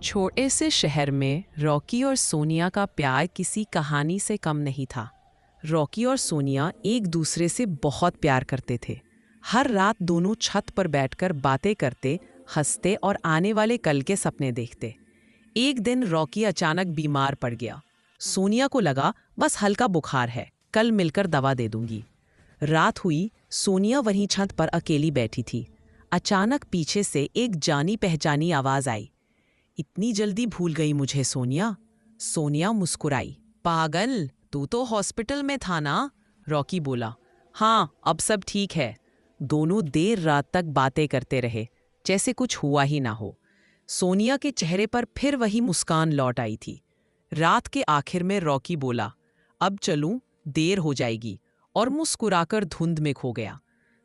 छोटे से शहर में रॉकी और सोनिया का प्यार किसी कहानी से कम नहीं था। रॉकी और सोनिया एक दूसरे से बहुत प्यार करते थे। हर रात दोनों छत पर बैठकर बातें करते, हंसते और आने वाले कल के सपने देखते। एक दिन रॉकी अचानक बीमार पड़ गया। सोनिया को लगा बस हल्का बुखार है, कल मिलकर दवा दे दूंगी। रात हुई, सोनिया वहीं छत पर अकेली बैठी थी। अचानक पीछे से एक जानी पहचानी आवाज आई। इतनी जल्दी भूल गई मुझे सोनिया? सोनिया मुस्कुराई। पागल, तू तो हॉस्पिटल में था ना? रॉकी बोला। हाँ, अब सब ठीक है। दोनों देर रात तक बातें करते रहे, जैसे कुछ हुआ ही ना हो। सोनिया के चेहरे पर फिर वही मुस्कान लौट आई थी। रात के आखिर में रॉकी बोला, अब चलूं, देर हो जाएगी, और मुस्कुराकर धुंध में खो गया।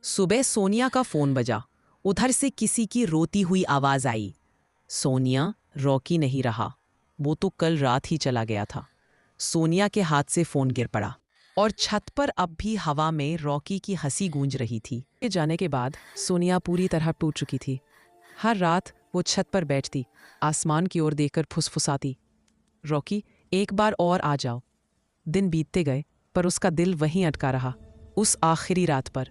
सुबह सोनिया का फोन बजा। उधर से किसी की रोती हुई आवाज आई। सोनिया, रॉकी नहीं रहा। वो तो कल रात ही चला गया था। सोनिया के हाथ से फोन गिर पड़ा और छत पर अब भी हवा में रॉकी की हंसी गूंज रही थी। जाने के बाद सोनिया पूरी तरह टूट चुकी थी। हर रात वो छत पर बैठती, आसमान की ओर देखकर फुसफुसाती, रॉकी, एक बार और आ जाओ। दिन बीतते गए, पर उसका दिल वहीं अटका रहा, उस आखिरी रात पर।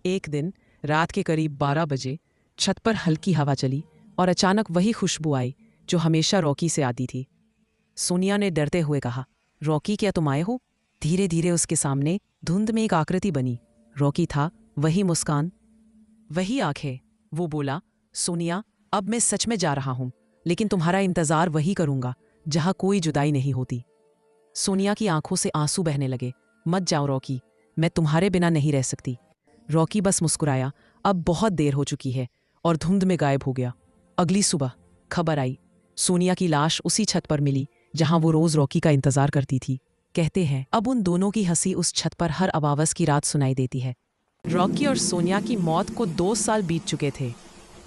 एक दिन रात के करीब 12 बजे छत पर हल्की हवा चली और अचानक वही खुशबू आई जो हमेशा रॉकी से आती थी। सोनिया ने डरते हुए कहा, रॉकी, क्या तुम आए हो? धीरे धीरे उसके सामने धुंध में एक आकृति बनी। रॉकी था, वही मुस्कान, वही आंखें। वो बोला, सोनिया, अब मैं सच में जा रहा हूं, लेकिन तुम्हारा इंतजार वही करूंगा जहां कोई जुदाई नहीं होती। सोनिया की आंखों से आंसू बहने लगे। मत जाओ रॉकी, मैं तुम्हारे बिना नहीं रह सकती। रॉकी बस मुस्कुराया। अब बहुत देर हो चुकी है, और धुंध में गायब हो गया। अगली सुबह खबर आई, सोनिया की लाश उसी छत पर मिली जहां वो रोज रॉकी का इंतजार करती थी। कहते हैं अब उन दोनों की हंसी उस छत पर हर अमावस की रात सुनाई देती है। रॉकी और सोनिया की मौत को 2 साल बीत चुके थे,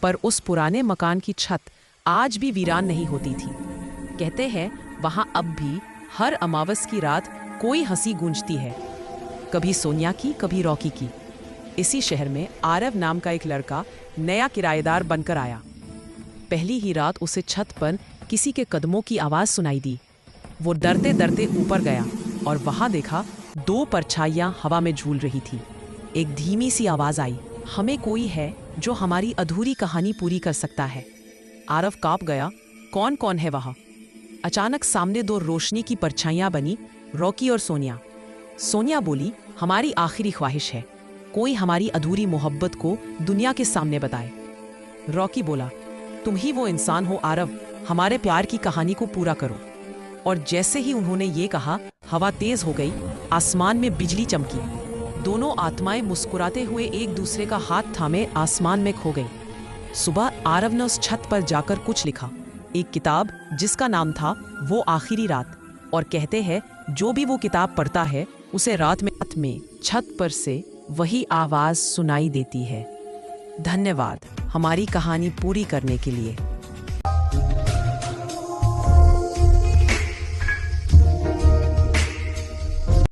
पर उस पुराने मकान की छत आज भी वीरान नहीं होती थी। कहते हैं वहां अब भी हर अमावस की रात कोई हंसी गूंजती है, कभी सोनिया की, कभी रॉकी की। इसी शहर में आरव नाम का एक लड़का नया किराएदार बनकर आया। पहली ही रात उसे छत पर किसी के कदमों की आवाज सुनाई दी। वो डरते डरते ऊपर गया और वहां देखा 2 परछाइयां हवा में झूल रही थी। एक धीमी सी आवाज आई, हमें कोई है जो हमारी अधूरी कहानी पूरी कर सकता है। आरव कांप गया, कौन कौन है वहां? अचानक सामने 2 रोशनी की परछाइयां बनी, रॉकी और सोनिया। सोनिया बोली, हमारी आखिरी ख्वाहिश है, कोई हमारी अधूरी मोहब्बत को दुनिया के सामने बताए। रॉकी बोला, तुम ही वो इंसान हो आरव, हमारे प्यार की कहानी को पूरा करो। और जैसे ही उन्होंने ये कहा, हवा तेज हो गई, आसमान में बिजली चमकी। दोनों आत्माएं मुस्कुराते हुए एक दूसरे का हाथ थामे आसमान में खो गई। सुबह आरव ने उस छत पर जाकर कुछ लिखा, एक किताब जिसका नाम था वो आखिरी रात। और कहते हैं जो भी वो किताब पढ़ता है, उसे रात में छत पर से वही आवाज सुनाई देती है। धन्यवाद हमारी कहानी पूरी करने के लिए।